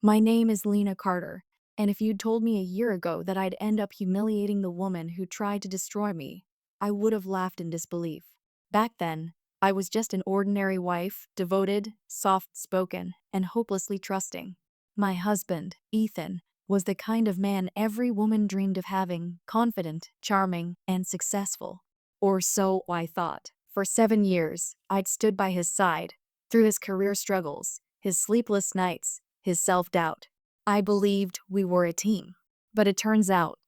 My name is Lena Carter, and if you'd told me a year ago that I'd end up humiliating the woman who tried to destroy me, I would have laughed in disbelief. Back then, I was just an ordinary wife, devoted, soft-spoken, and hopelessly trusting. My husband, Ethan, was the kind of man every woman dreamed of having, confident, charming, and successful. Or so I thought. For 7 years, I'd stood by his side, through his career struggles, his sleepless nights, his self-doubt. I believed we were a team. But it turns out,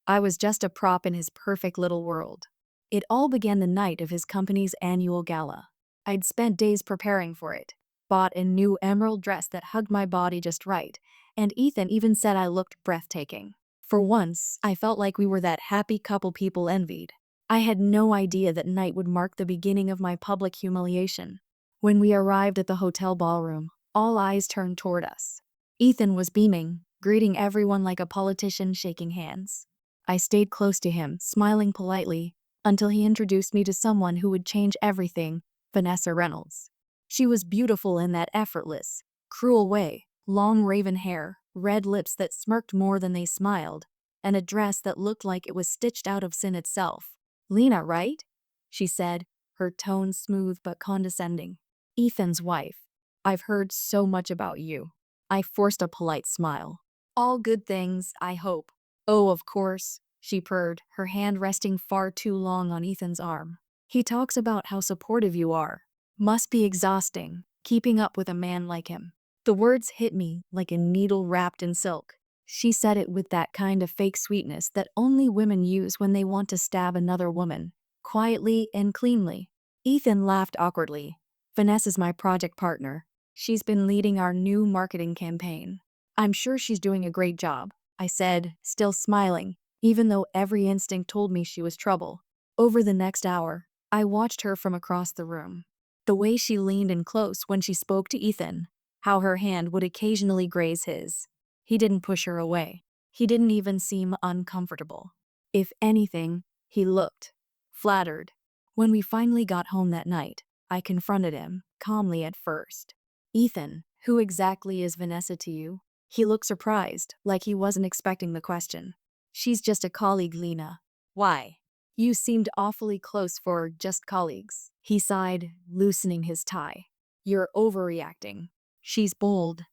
I was just a prop in his perfect little world. It all began the night of his company's annual gala. I'd spent days preparing for it, bought a new emerald dress that hugged my body just right, and Ethan even said I looked breathtaking. For once, I felt like we were that happy couple people envied. I had no idea that night would mark the beginning of my public humiliation. When we arrived at the hotel ballroom, all eyes turned toward us. Ethan was beaming, greeting everyone like a politician shaking hands. I stayed close to him, smiling politely, until he introduced me to someone who would change everything, Vanessa Reynolds. She was beautiful in that effortless, cruel way, long raven hair, red lips that smirked more than they smiled, and a dress that looked like it was stitched out of sin itself. "Lena, right?" she said, her tone smooth but condescending. "Ethan's wife. I've heard so much about you." I forced a polite smile. "All good things, I hope." "Oh, of course," she purred, her hand resting far too long on Ethan's arm. "He talks about how supportive you are. Must be exhausting, keeping up with a man like him." The words hit me like a needle wrapped in silk. She said it with that kind of fake sweetness that only women use when they want to stab another woman, quietly and cleanly. Ethan laughed awkwardly. "Vanessa's my project partner. She's been leading our new marketing campaign. I'm sure she's doing a great job," I said, still smiling, even though every instinct told me she was trouble. Over the next hour, I watched her from across the room. The way she leaned in close when she spoke to Ethan, how her hand would occasionally graze his. He didn't push her away. He didn't even seem uncomfortable. If anything, he looked flattered. When we finally got home that night, I confronted him, calmly at first. "Ethan, who exactly is Vanessa to you?" He looked surprised, like he wasn't expecting the question. "She's just a colleague, Lena." "Why? You seemed awfully close for just colleagues." He sighed, loosening his tie. "You're overreacting. She's bold.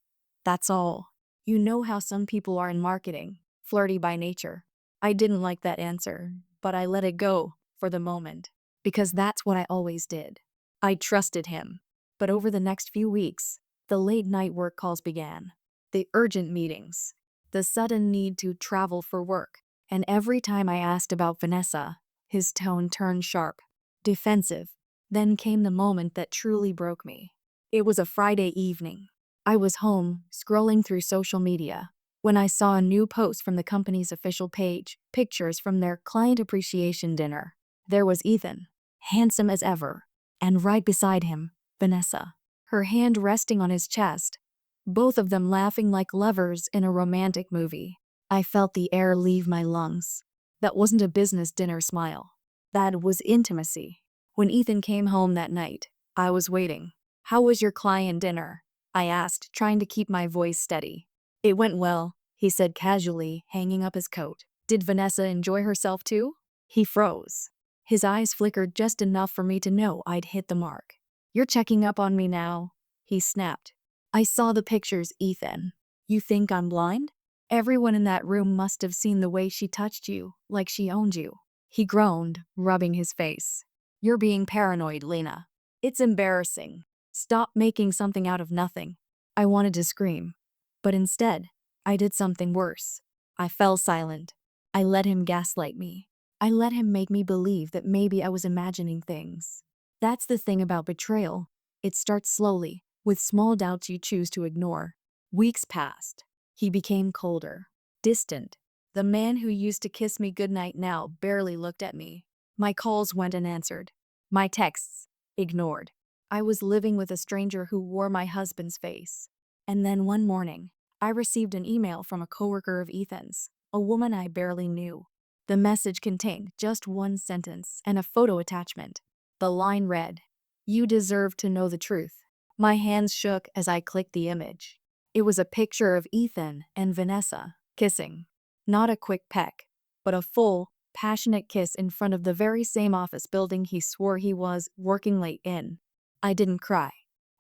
That's all. You know how some people are in marketing, flirty by nature." I didn't like that answer, but I let it go, for the moment, because that's what I always did. I trusted him. But over the next few weeks, the late-night work calls began. The urgent meetings. The sudden need to travel for work. And every time I asked about Vanessa, his tone turned sharp, defensive. Then came the moment that truly broke me. It was a Friday evening. I was home, scrolling through social media, when I saw a new post from the company's official page, pictures from their client appreciation dinner. There was Ethan, handsome as ever, and right beside him, Vanessa, her hand resting on his chest, both of them laughing like lovers in a romantic movie. I felt the air leave my lungs. That wasn't a business dinner smile. That was intimacy. When Ethan came home that night, I was waiting. "How was your client dinner?" I asked, trying to keep my voice steady. "It went well," he said casually, hanging up his coat. "Did Vanessa enjoy herself too?" He froze. His eyes flickered just enough for me to know I'd hit the mark. "You're checking up on me now," he snapped. "I saw the pictures, Ethan. You think I'm blind? Everyone in that room must have seen the way she touched you, like she owned you." He groaned, rubbing his face. "You're being paranoid, Lena. It's embarrassing. Stop making something out of nothing." I wanted to scream, but instead, I did something worse. I fell silent. I let him gaslight me. I let him make me believe that maybe I was imagining things. That's the thing about betrayal. It starts slowly, with small doubts you choose to ignore. Weeks passed. He became colder, distant. The man who used to kiss me goodnight now barely looked at me. My calls went unanswered. My texts, ignored. I was living with a stranger who wore my husband's face. And then one morning, I received an email from a coworker of Ethan's, a woman I barely knew. The message contained just one sentence and a photo attachment. The line read, "You deserve to know the truth." My hands shook as I clicked the image. It was a picture of Ethan and Vanessa kissing. Not a quick peck, but a full, passionate kiss in front of the very same office building he swore he was working late in. I didn't cry.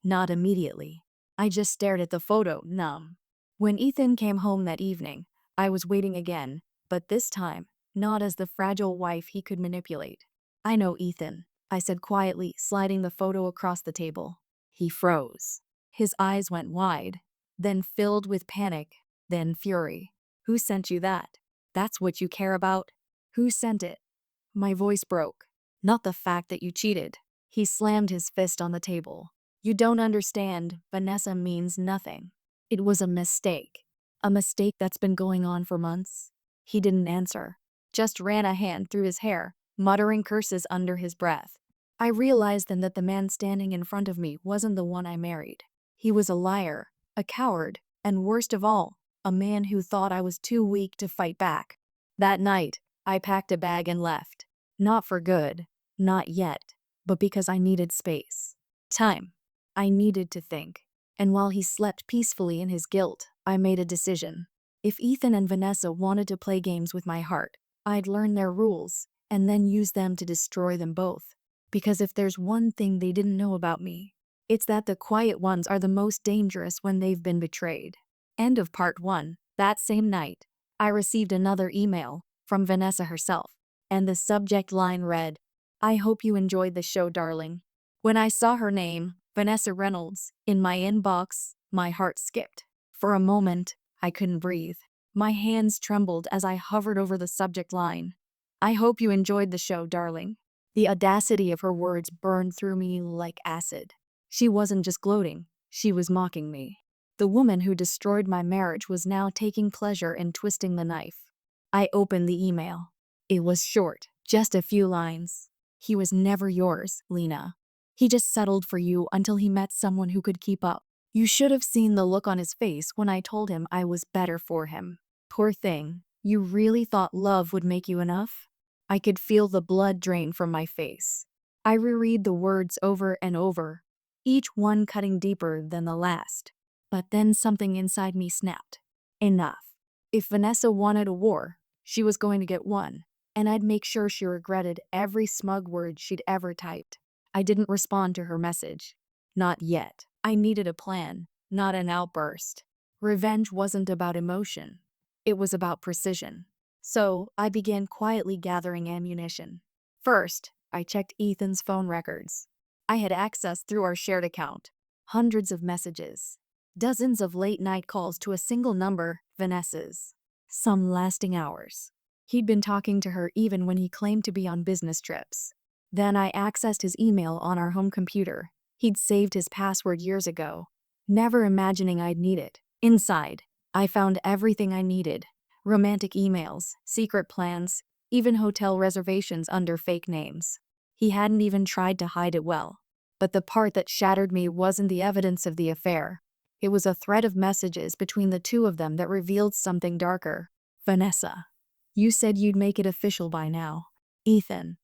Not immediately. I just stared at the photo, numb. When Ethan came home that evening, I was waiting again, but this time, not as the fragile wife he could manipulate. "I know Ethan," I said quietly, sliding the photo across the table. He froze. His eyes went wide, then filled with panic, then fury. "Who sent you that? That's what you care about? Who sent it?" My voice broke. "Not the fact that you cheated." He slammed his fist on the table. "You don't understand. Vanessa means nothing. It was a mistake. A mistake that's been going on for months." He didn't answer, just ran a hand through his hair, muttering curses under his breath. I realized then that the man standing in front of me wasn't the one I married. He was a liar, a coward, and worst of all, a man who thought I was too weak to fight back. That night, I packed a bag and left. Not for good, not yet, but because I needed space. Time. I needed to think. And while he slept peacefully in his guilt, I made a decision. If Ethan and Vanessa wanted to play games with my heart, I'd learn their rules, and then use them to destroy them both. Because if there's one thing they didn't know about me, it's that the quiet ones are the most dangerous when they've been betrayed. End of part 1. That same night, I received another email from Vanessa herself, and the subject line read, "I hope you enjoyed the show, darling." When I saw her name, Vanessa Reynolds, in my inbox, my heart skipped. For a moment, I couldn't breathe. My hands trembled as I hovered over the subject line. "I hope you enjoyed the show, darling." The audacity of her words burned through me like acid. She wasn't just gloating, she was mocking me. The woman who destroyed my marriage was now taking pleasure in twisting the knife. I opened the email. It was short, just a few lines. "He was never yours, Lena. He just settled for you until he met someone who could keep up. You should have seen the look on his face when I told him I was better for him. Poor thing, you really thought love would make you enough?" I could feel the blood drain from my face. I reread the words over and over, each one cutting deeper than the last. But then something inside me snapped. Enough. If Vanessa wanted a war, she was going to get one, and I'd make sure she regretted every smug word she'd ever typed. I didn't respond to her message. Not yet. I needed a plan, not an outburst. Revenge wasn't about emotion. It was about precision. So, I began quietly gathering ammunition. First, I checked Ethan's phone records. I had access through our shared account. Hundreds of messages. Dozens of late-night calls to a single number, Vanessa's. Some lasting hours. He'd been talking to her even when he claimed to be on business trips. Then I accessed his email on our home computer. He'd saved his password years ago, never imagining I'd need it. Inside, I found everything I needed. Romantic emails, secret plans, even hotel reservations under fake names. He hadn't even tried to hide it well. But the part that shattered me wasn't the evidence of the affair. It was a thread of messages between the two of them that revealed something darker. "Vanessa, you said you'd make it official by now. Ethan,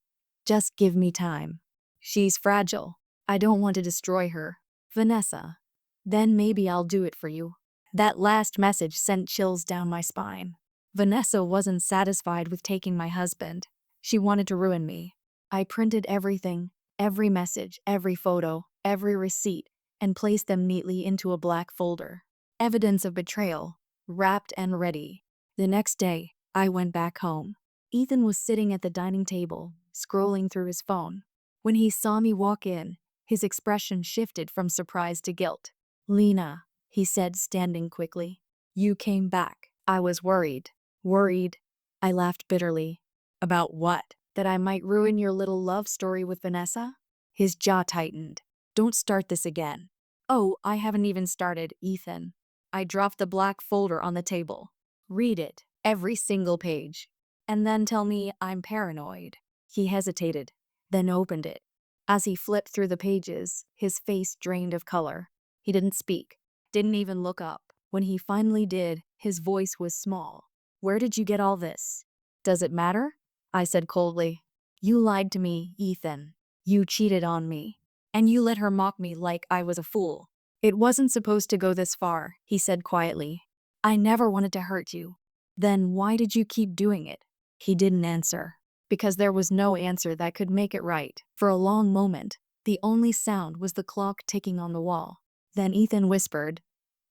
just give me time. She's fragile. I don't want to destroy her. Vanessa, then maybe I'll do it for you." That last message sent chills down my spine. Vanessa wasn't satisfied with taking my husband. She wanted to ruin me. I printed everything, every message, every photo, every receipt, and placed them neatly into a black folder. Evidence of betrayal, wrapped and ready. The next day, I went back home. Ethan was sitting at the dining table, scrolling through his phone. When he saw me walk in, his expression shifted from surprise to guilt. "Lena," he said, standing quickly. "You came back." I was worried. Worried? I laughed bitterly. "About what? That I might ruin your little love story with Vanessa?" His jaw tightened. "Don't start this again." "Oh, I haven't even started, Ethan." I dropped the black folder on the table. "Read it, every single page. And then tell me I'm paranoid." He hesitated, then opened it. As he flipped through the pages, his face drained of color. He didn't speak, didn't even look up. When he finally did, his voice was small. "Where did you get all this?" "Does it matter?" I said coldly. "You lied to me, Ethan. You cheated on me. And you let her mock me like I was a fool. It wasn't supposed to go this far, he said quietly. I never wanted to hurt you. Then why did you keep doing it? He didn't answer. Because there was no answer that could make it right. For a long moment, the only sound was the clock ticking on the wall. Then Ethan whispered,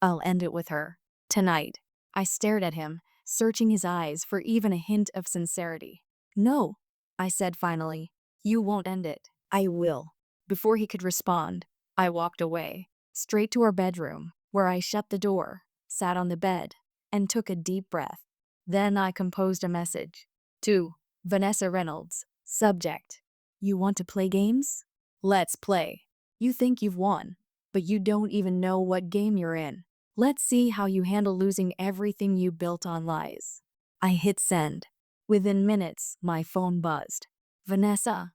I'll end it with her. Tonight. I stared at him, searching his eyes for even a hint of sincerity. No, I said finally. You won't end it. I will. Before he could respond, I walked away, straight to our bedroom, where I shut the door, sat on the bed, and took a deep breath. Then I composed a message. To Vanessa Reynolds. Subject. You want to play games? Let's play. You think you've won, but you don't even know what game you're in. Let's see how you handle losing everything you built on lies. I hit send. Within minutes, my phone buzzed. Vanessa.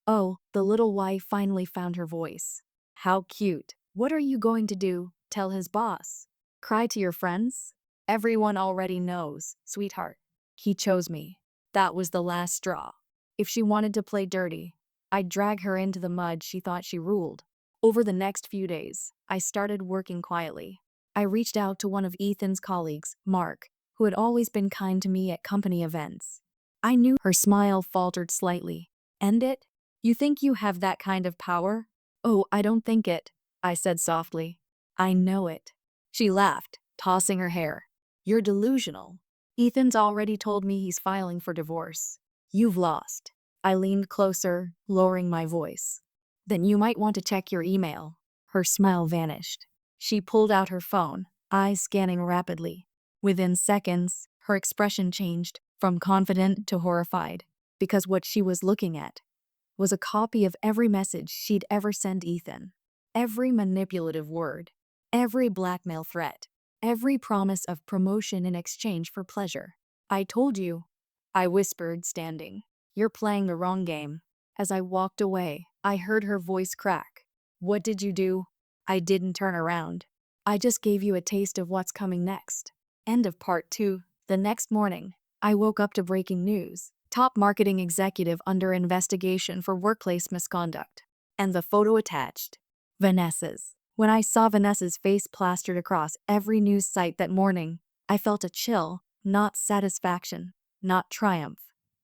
Oh, the little wife finally found her voice. How cute. What are you going to do? Tell his boss. Cry to your friends? Everyone already knows, sweetheart. He chose me. That was the last straw. If she wanted to play dirty, I'd drag her into the mud she thought she ruled. Over the next few days, I started working quietly. I reached out to one of Ethan's colleagues, Mark, who had always been kind to me at company events. I knew her smile faltered slightly. End it? You think you have that kind of power? Oh, I don't think it, I said softly. I know it. She laughed, tossing her hair. You're delusional. Ethan's already told me he's filing for divorce. You've lost. I leaned closer, lowering my voice. Then you might want to check your email. Her smile vanished. She pulled out her phone, eyes scanning rapidly. Within seconds, her expression changed from confident to horrified, because what she was looking at was a copy of every message she'd ever sent Ethan. Every manipulative word, every blackmail threat, every promise of promotion in exchange for pleasure. I told you, I whispered, standing. You're playing the wrong game. As I walked away, I heard her voice crack. What did you do? I didn't turn around. I just gave you a taste of what's coming next. End of part 2. The next morning, I woke up to breaking news. Top marketing executive under investigation for workplace misconduct. And the photo attached. Vanessa's. When I saw Vanessa's face plastered across every news site that morning, I felt a chill, not satisfaction, not triumph,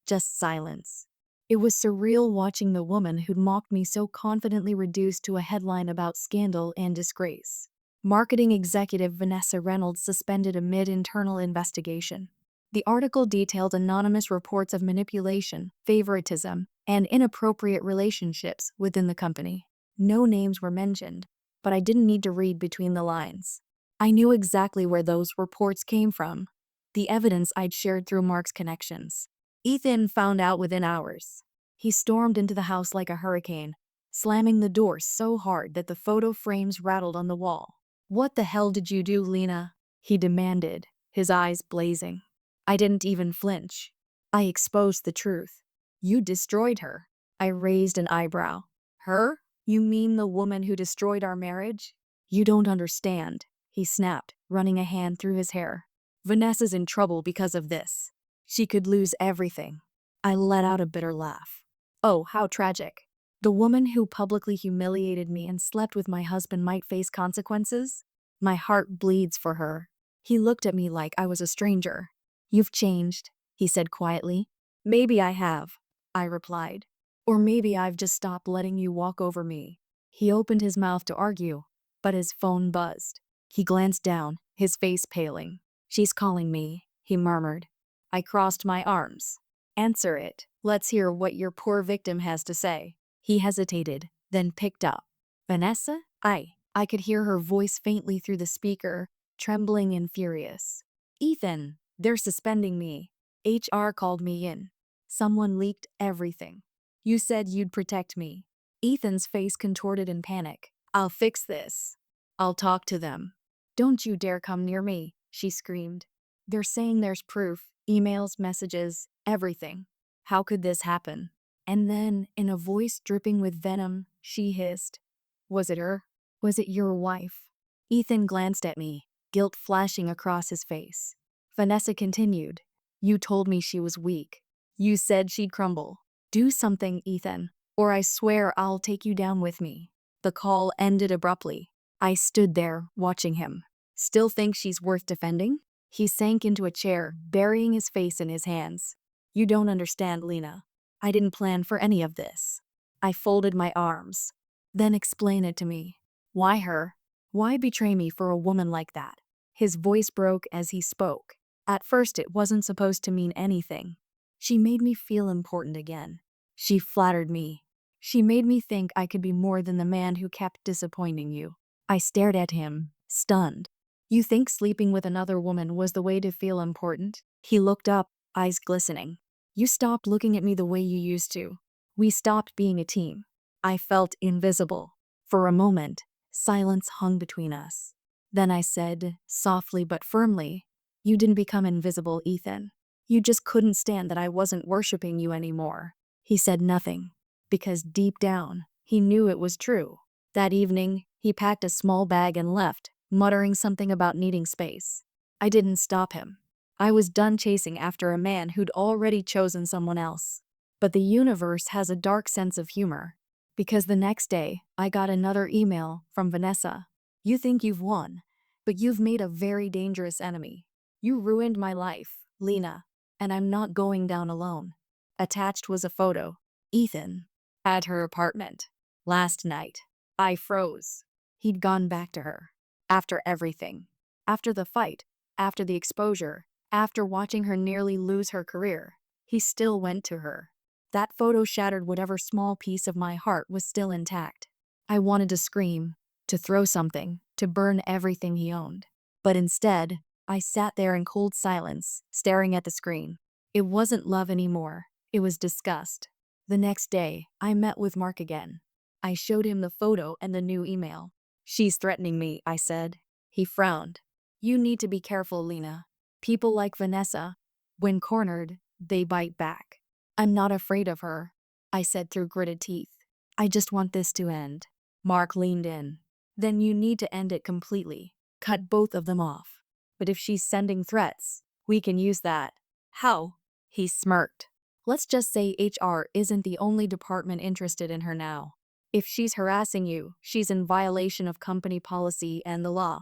just silence. It was surreal watching the woman who'd mocked me so confidently reduced to a headline about scandal and disgrace. Marketing executive Vanessa Reynolds suspended amid internal investigation. The article detailed anonymous reports of manipulation, favoritism, and inappropriate relationships within the company. No names were mentioned, but I didn't need to read between the lines. I knew exactly where those reports came from. The evidence I'd shared through Mark's connections. Ethan found out within hours. He stormed into the house like a hurricane, slamming the door so hard that the photo frames rattled on the wall. What the hell did you do, Lena? He demanded, his eyes blazing. I didn't even flinch. I exposed the truth. You destroyed her. I raised an eyebrow. Her? You mean the woman who destroyed our marriage? You don't understand, he snapped, running a hand through his hair. Vanessa's in trouble because of this. She could lose everything. I let out a bitter laugh. Oh, how tragic. The woman who publicly humiliated me and slept with my husband might face consequences? My heart bleeds for her. He looked at me like I was a stranger. You've changed, he said quietly. Maybe I have, I replied. Or maybe I've just stopped letting you walk over me. He opened his mouth to argue, but his phone buzzed. He glanced down, his face paling. She's calling me, he murmured. I crossed my arms. Answer it. Let's hear what your poor victim has to say. He hesitated, then picked up. Vanessa? I could hear her voice faintly through the speaker, trembling and furious. Ethan, they're suspending me. HR called me in. Someone leaked everything. You said you'd protect me. Ethan's face contorted in panic. I'll fix this. I'll talk to them. Don't you dare come near me, she screamed. They're saying there's proof, emails, messages, everything. How could this happen? And then, in a voice dripping with venom, she hissed. Was it her? Was it your wife? Ethan glanced at me, guilt flashing across his face. Vanessa continued. You told me she was weak. You said she'd crumble. Do something, Ethan, or I swear I'll take you down with me. The call ended abruptly. I stood there, watching him. Still think she's worth defending? He sank into a chair, burying his face in his hands. You don't understand, Lena. I didn't plan for any of this. I folded my arms. Then explain it to me. Why her? Why betray me for a woman like that? His voice broke as he spoke. At first it wasn't supposed to mean anything. She made me feel important again. She flattered me. She made me think I could be more than the man who kept disappointing you. I stared at him, stunned. You think sleeping with another woman was the way to feel important? He looked up, eyes glistening. You stopped looking at me the way you used to. We stopped being a team. I felt invisible. For a moment, silence hung between us. Then I said, softly but firmly, you didn't become invisible, Ethan. You just couldn't stand that I wasn't worshiping you anymore. He said nothing, because deep down, he knew it was true. That evening, he packed a small bag and left, muttering something about needing space. I didn't stop him. I was done chasing after a man who'd already chosen someone else. But the universe has a dark sense of humor. Because the next day, I got another email from Vanessa. You think you've won, but you've made a very dangerous enemy. You ruined my life, Lena, and I'm not going down alone. Attached was a photo. Ethan. At her apartment. Last night. I froze. He'd gone back to her. After everything. After the fight. After the exposure. After watching her nearly lose her career. He still went to her. That photo shattered whatever small piece of my heart was still intact. I wanted to scream, to throw something, to burn everything he owned. But instead, I sat there in cold silence, staring at the screen. It wasn't love anymore. It was disgust. The next day, I met with Mark again. I showed him the photo and the new email. She's threatening me, I said. He frowned. You need to be careful, Lena. People like Vanessa, when cornered, they bite back. I'm not afraid of her, I said through gritted teeth. I just want this to end. Mark leaned in. Then you need to end it completely. Cut both of them off. But if she's sending threats, we can use that. How? He smirked. Let's just say HR isn't the only department interested in her now. If she's harassing you, she's in violation of company policy and the law.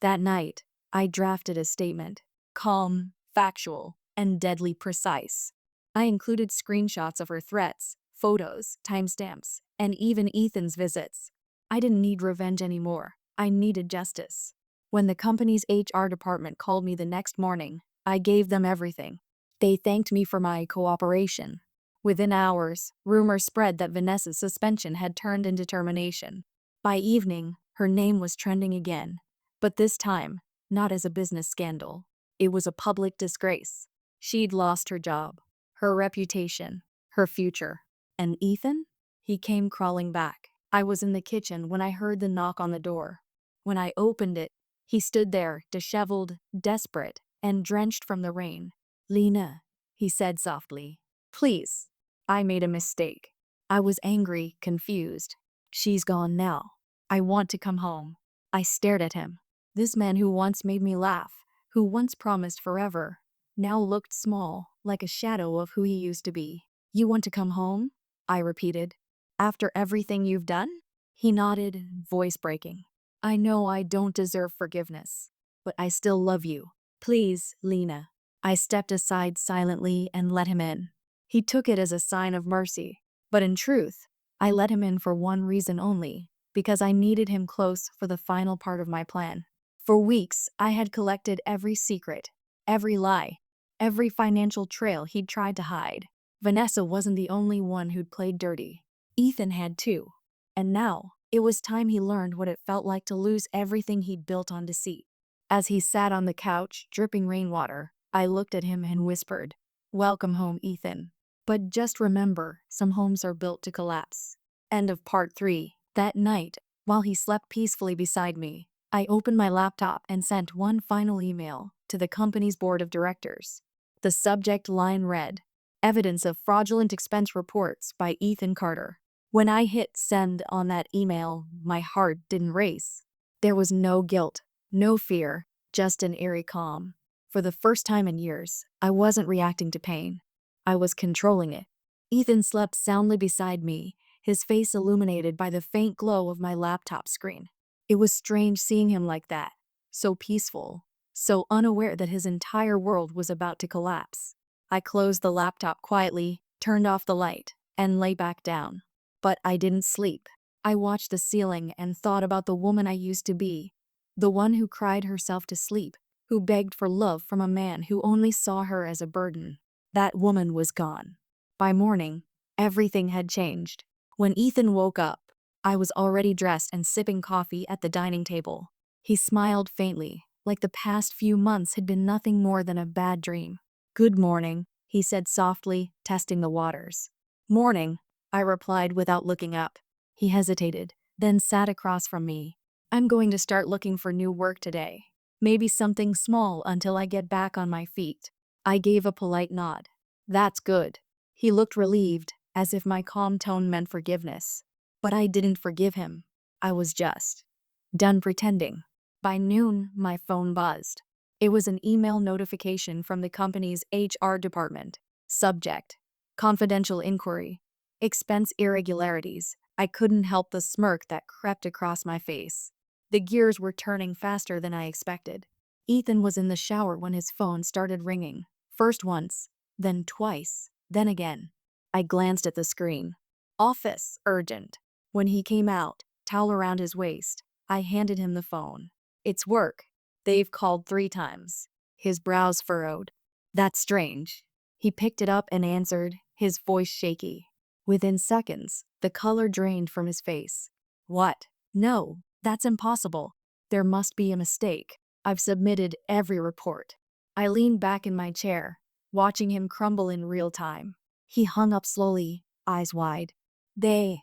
That night, I drafted a statement. Calm, factual, and deadly precise. I included screenshots of her threats, photos, timestamps, and even Ethan's visits. I didn't need revenge anymore. I needed justice. When the company's HR department called me the next morning, I gave them everything. They thanked me for my cooperation. Within hours, rumors spread that Vanessa's suspension had turned into termination. By evening, her name was trending again. But this time, not as a business scandal. It was a public disgrace. She'd lost her job, her reputation, her future. And Ethan? He came crawling back. I was in the kitchen when I heard the knock on the door. When I opened it, he stood there, disheveled, desperate, and drenched from the rain. Lena, he said softly. Please. I made a mistake. I was angry, confused. She's gone now. I want to come home. I stared at him. This man who once made me laugh, who once promised forever, now looked small, like a shadow of who he used to be. You want to come home? I repeated. After everything you've done? He nodded, voice breaking. I know I don't deserve forgiveness, but I still love you. Please, Lena. I stepped aside silently and let him in. He took it as a sign of mercy, but in truth, I let him in for one reason only, because I needed him close for the final part of my plan. For weeks, I had collected every secret, every lie, every financial trail he'd tried to hide. Vanessa wasn't the only one who'd played dirty. Ethan had too. And now, it was time he learned what it felt like to lose everything he'd built on deceit. As he sat on the couch, dripping rainwater, I looked at him and whispered, "Welcome home, Ethan. But just remember, some homes are built to collapse." End of part 3. That night, while he slept peacefully beside me, I opened my laptop and sent one final email to the company's board of directors. The subject line read, "Evidence of fraudulent expense reports by Ethan Carter." When I hit send on that email, my heart didn't race. There was no guilt, no fear, just an eerie calm. For the first time in years, I wasn't reacting to pain. I was controlling it. Ethan slept soundly beside me, his face illuminated by the faint glow of my laptop screen. It was strange seeing him like that, so peaceful, so unaware that his entire world was about to collapse. I closed the laptop quietly, turned off the light, and lay back down. But I didn't sleep. I watched the ceiling and thought about the woman I used to be. The one who cried herself to sleep, who begged for love from a man who only saw her as a burden. That woman was gone. By morning, everything had changed. When Ethan woke up, I was already dressed and sipping coffee at the dining table. He smiled faintly, like the past few months had been nothing more than a bad dream. "Good morning," he said softly, testing the waters. "Morning," I replied without looking up. He hesitated, then sat across from me. "I'm going to start looking for new work today. Maybe something small until I get back on my feet." I gave a polite nod. "That's good." He looked relieved, as if my calm tone meant forgiveness. But I didn't forgive him. I was just done pretending. By noon, my phone buzzed. It was an email notification from the company's HR department. Subject: confidential inquiry. Expense irregularities. I couldn't help the smirk that crept across my face. The gears were turning faster than I expected. Ethan was in the shower when his phone started ringing. First once, then twice, then again. I glanced at the screen. "Office, urgent." When he came out, towel around his waist, I handed him the phone. "It's work. They've called 3 times." His brows furrowed. "That's strange." He picked it up and answered, his voice shaky. Within seconds, the color drained from his face. "What?" "No, that's impossible. There must be a mistake. I've submitted every report." I leaned back in my chair, watching him crumble in real time. He hung up slowly, eyes wide. They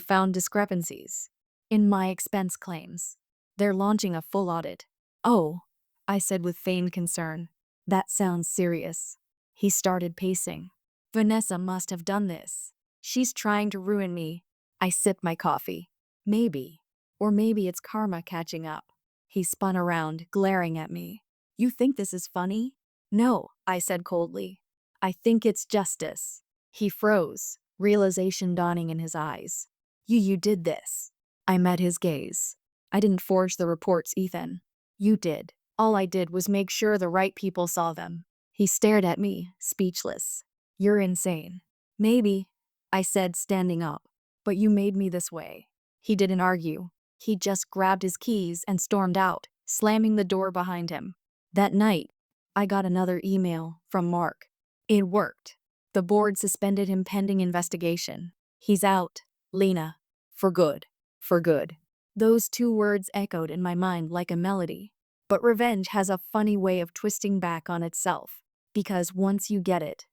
found discrepancies in my expense claims. They're launching a full audit." "Oh," I said with feigned concern. "That sounds serious." He started pacing. "Vanessa must have done this. She's trying to ruin me." I sipped my coffee. "Maybe. Or maybe it's karma catching up." He spun around, glaring at me. "You think this is funny?" "No," I said coldly. "I think it's justice." He froze, realization dawning in his eyes. You did this." I met his gaze. "I didn't forge the reports, Ethan. You did. All I did was make sure the right people saw them." He stared at me, speechless. "You're insane." "Maybe," I said, standing up. "But you made me this way." He didn't argue. He just grabbed his keys and stormed out, slamming the door behind him. That night, I got another email from Mark. It worked. The board suspended him pending investigation. "He's out, Lena. For good. For good." Those 2 words echoed in my mind like a melody. But revenge has a funny way of twisting back on itself. Because once you get it,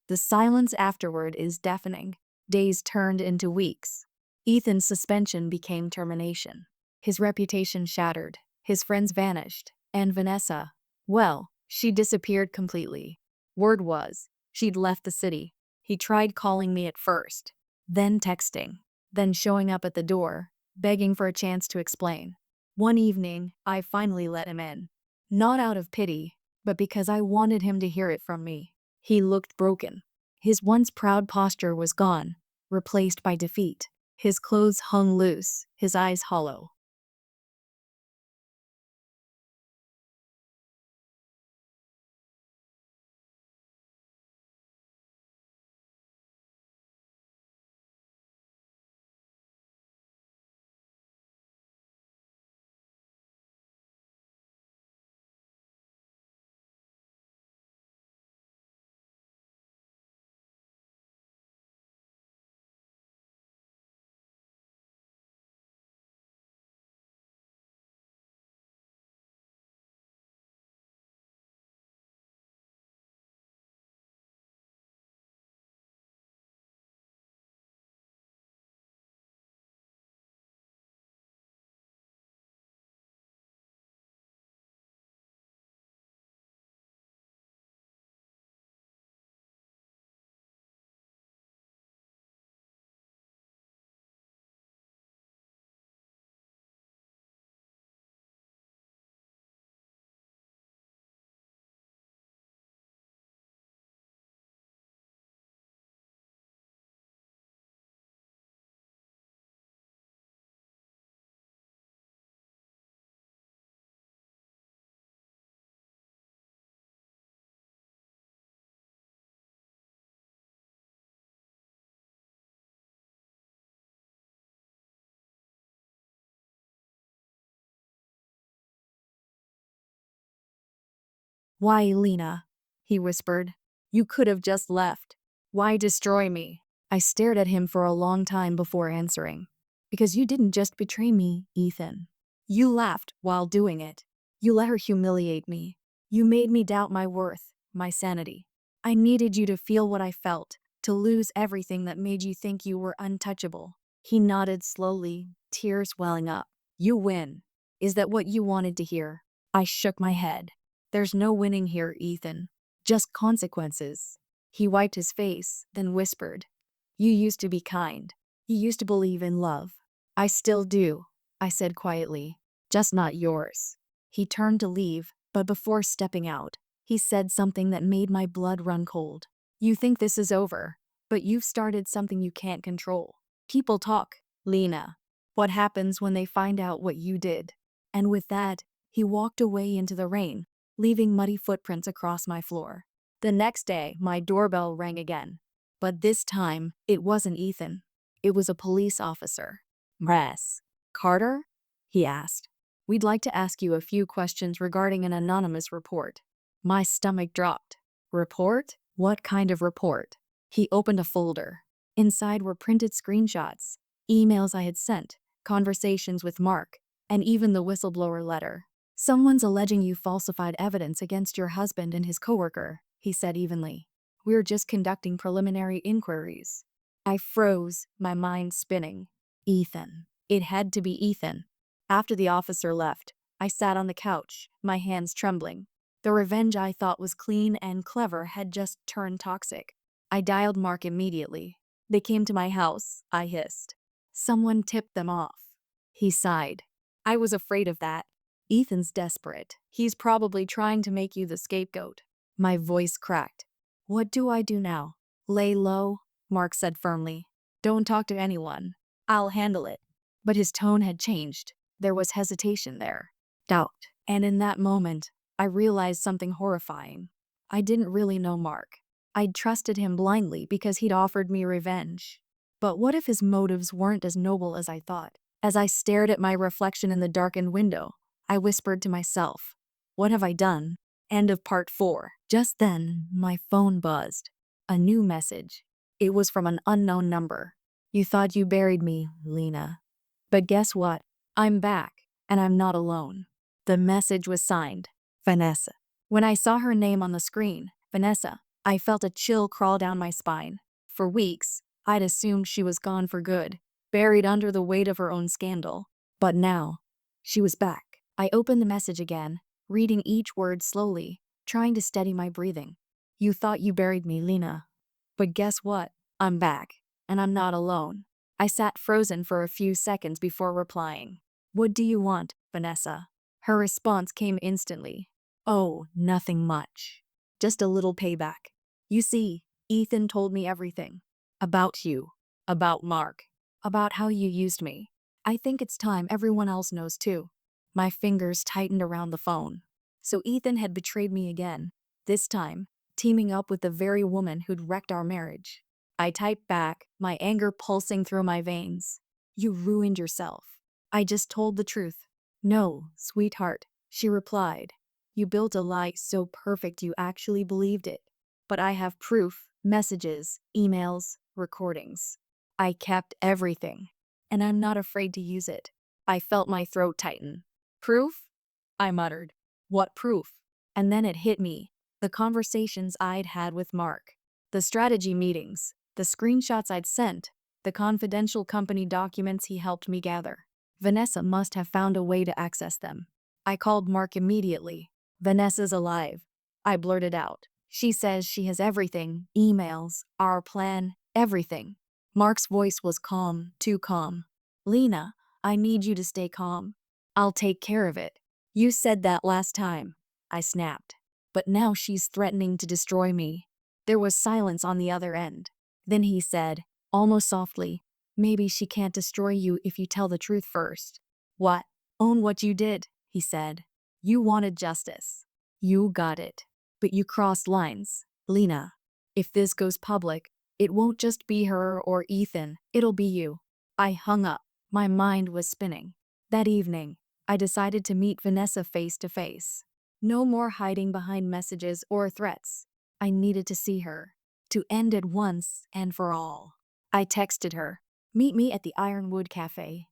the silence afterward is deafening. Days turned into weeks. Ethan's suspension became termination. His reputation shattered. His friends vanished. And Vanessa, well, she disappeared completely. Word was, she'd left the city. He tried calling me at first, then texting, then showing up at the door, begging for a chance to explain. One evening, I finally let him in. Not out of pity, but because I wanted him to hear it from me. He looked broken. His once proud posture was gone, replaced by defeat. His clothes hung loose, his eyes hollow. Why, Lena? He whispered. You could have just left. Why destroy me? I stared at him for a long time before answering. Because you didn't just betray me, Ethan. You laughed while doing it. You let her humiliate me. You made me doubt my worth, my sanity. I needed you to feel what I felt, to lose everything that made you think you were untouchable. He nodded slowly, tears welling up. You win. Is that what you wanted to hear? I shook my head. There's no winning here, Ethan. Just consequences. He wiped his face, then whispered. You used to be kind. You used to believe in love. I still do, I said quietly. Just not yours. He turned to leave, but before stepping out, he said something that made my blood run cold. You think this is over, but you've started something you can't control. People talk, Lena. What happens when they find out what you did? And with that, he walked away into the rain, leaving muddy footprints across my floor. The next day, my doorbell rang again. But this time, it wasn't Ethan. It was a police officer. Immerse. Carter? He asked. We'd like to ask you a few questions regarding an anonymous report. My stomach dropped. Report? What kind of report? He opened a folder. Inside were printed screenshots, emails I had sent, conversations with Mark, and even the whistleblower letter. Someone's alleging you falsified evidence against your husband and his coworker, he said evenly. We're just conducting preliminary inquiries. I froze, my mind spinning. Ethan. It had to be Ethan. After the officer left, I sat on the couch, my hands trembling. The revenge I thought was clean and clever had just turned toxic. I dialed Mark immediately. They came to my house, I hissed. Someone tipped them off. He sighed. I was afraid of that. Ethan's desperate. He's probably trying to make you the scapegoat. My voice cracked. What do I do now? Lay low, Mark said firmly. Don't talk to anyone. I'll handle it. But his tone had changed. There was hesitation there. Doubt. And in that moment, I realized something horrifying. I didn't really know Mark. I'd trusted him blindly because he'd offered me revenge. But what if his motives weren't as noble as I thought? As I stared at my reflection in the darkened window, I whispered to myself, what have I done? End of part 4. Just then, my phone buzzed. A new message. It was from an unknown number. You thought you buried me, Lena. But guess what? I'm back, and I'm not alone. The message was signed, Vanessa. When I saw her name on the screen, Vanessa, I felt a chill crawl down my spine. For weeks, I'd assumed she was gone for good, buried under the weight of her own scandal. But now, she was back. I opened the message again, reading each word slowly, trying to steady my breathing. You thought you buried me, Lena. But guess what? I'm back, and I'm not alone. I sat frozen for a few seconds before replying. What do you want, Vanessa? Her response came instantly. Oh, nothing much. Just a little payback. You see, Ethan told me everything. About you. About Mark. About how you used me. I think it's time everyone else knows too. My fingers tightened around the phone. So Ethan had betrayed me again. This time, teaming up with the very woman who'd wrecked our marriage. I typed back, my anger pulsing through my veins. You ruined yourself. I just told the truth. No, sweetheart, she replied. You built a lie so perfect you actually believed it. But I have proof, messages, emails, recordings. I kept everything, and I'm not afraid to use it. I felt my throat tighten. Proof? I muttered. What proof? And then it hit me. The conversations I'd had with Mark. The strategy meetings. The screenshots I'd sent. The confidential company documents he helped me gather. Vanessa must have found a way to access them. I called Mark immediately. Vanessa's alive. I blurted out. She says she has everything. Emails, our plan, everything. Mark's voice was calm, too calm. Lena, I need you to stay calm. I'll take care of it. You said that last time. I snapped. But now she's threatening to destroy me. There was silence on the other end. Then he said, almost softly, maybe she can't destroy you if you tell the truth first. What? Own what you did, he said. You wanted justice. You got it. But you crossed lines, Lena. If this goes public, it won't just be her or Ethan, it'll be you. I hung up. My mind was spinning. That evening, I decided to meet Vanessa face to face. No more hiding behind messages or threats. I needed to see her. To end it once and for all. I texted her. Meet me at the Ironwood Cafe.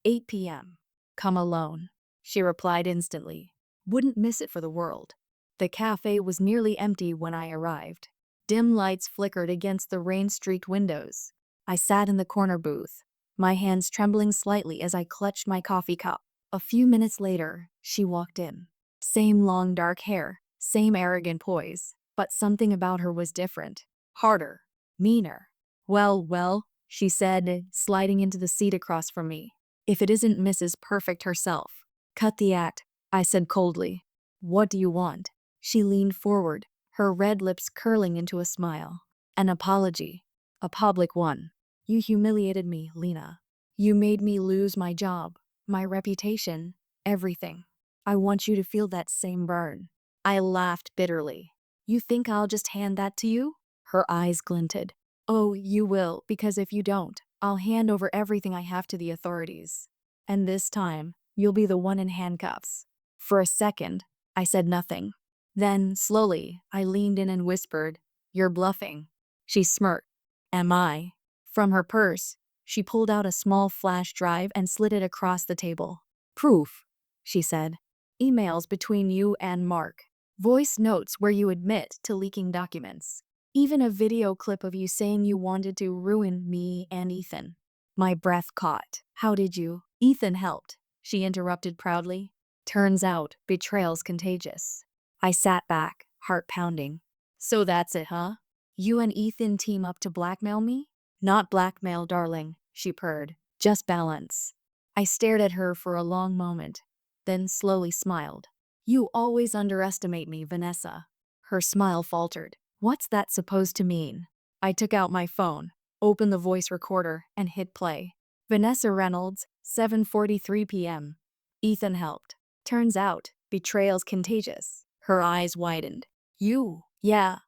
8 p.m. Come alone. She replied instantly. Wouldn't miss it for the world. The cafe was nearly empty when I arrived. Dim lights flickered against the rain-streaked windows. I sat in the corner booth, my hands trembling slightly as I clutched my coffee cup. A few minutes later, she walked in. Same long dark hair, same arrogant poise, but something about her was different. Harder. Meaner. Well, she said, sliding into the seat across from me. If it isn't Mrs. Perfect herself. Cut the act, I said coldly. What do you want? She leaned forward, her red lips curling into a smile. An apology. A public one. You humiliated me, Lena. You made me lose my job, my reputation, everything. I want you to feel that same burn. I laughed bitterly. You think I'll just hand that to you? Her eyes glinted. Oh, you will, because if you don't, I'll hand over everything I have to the authorities. And this time, you'll be the one in handcuffs. For a second, I said nothing. Then, slowly, I leaned in and whispered, You're bluffing. She smirked. Am I? From her purse, she pulled out a small flash drive and slid it across the table. Proof, she said. Emails between you and Mark. Voice notes where you admit to leaking documents. Even a video clip of you saying you wanted to ruin me and Ethan. My breath caught. How did you? Ethan helped, she interrupted proudly. Turns out, betrayal's contagious. I sat back, heart pounding. So that's it, huh? You and Ethan team up to blackmail me? Not blackmail, darling, she purred. Just balance. I stared at her for a long moment, then slowly smiled. You always underestimate me, Vanessa. Her smile faltered. What's that supposed to mean? I took out my phone, opened the voice recorder, and hit play. Vanessa Reynolds, 7:43 p.m. Ethan helped. Turns out, betrayal's contagious. Her eyes widened. You? Yeah,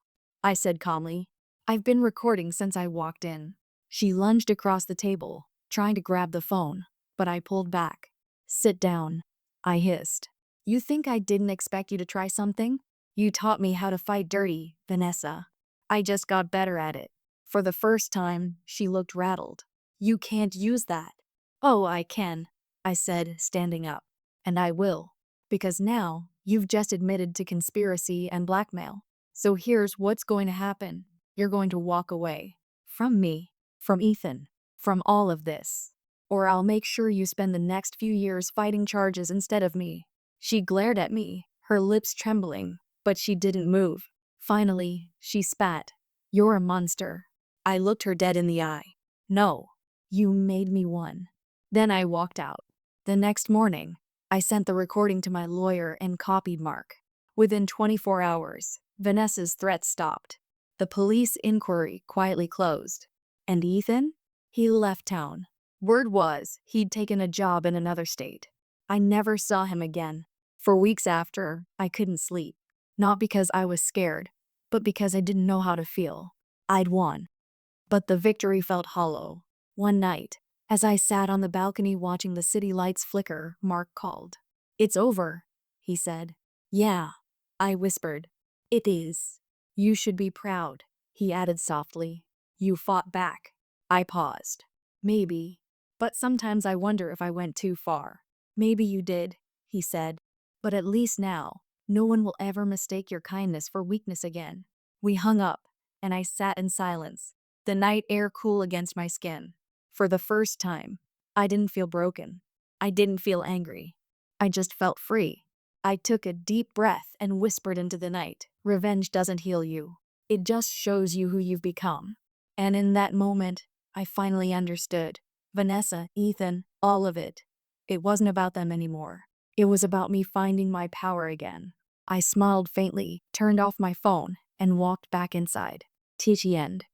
I said calmly. I've been recording since I walked in. She lunged across the table, trying to grab the phone, but I pulled back. Sit down, I hissed. You think I didn't expect you to try something? You taught me how to fight dirty, Vanessa. I just got better at it. For the first time, she looked rattled. You can't use that. Oh, I can, I said, standing up. And I will. Because now, you've just admitted to conspiracy and blackmail. So here's what's going to happen. You're going to walk away. From me. From Ethan. From all of this. Or I'll make sure you spend the next few years fighting charges instead of me. She glared at me, her lips trembling, but she didn't move. Finally, she spat. You're a monster. I looked her dead in the eye. No. You made me one. Then I walked out. The next morning, I sent the recording to my lawyer and copied Mark. Within 24 hours, Vanessa's threats stopped. The police inquiry quietly closed. And Ethan? He left town. Word was he'd taken a job in another state. I never saw him again. For weeks after, I couldn't sleep. Not because I was scared, but because I didn't know how to feel. I'd won. But the victory felt hollow. One night, as I sat on the balcony watching the city lights flicker, Mark called. It's over, he said. Yeah, I whispered. It is. You should be proud, he added softly. You fought back. I paused. Maybe. But sometimes I wonder if I went too far. Maybe you did, he said. But at least now, no one will ever mistake your kindness for weakness again. We hung up, and I sat in silence, the night air cool against my skin. For the first time, I didn't feel broken. I didn't feel angry. I just felt free. I took a deep breath and whispered into the night. Revenge doesn't heal you. It just shows you who you've become. And in that moment, I finally understood. Vanessa, Ethan, all of it. It wasn't about them anymore. It was about me finding my power again. I smiled faintly, turned off my phone, and walked back inside. Teachy end.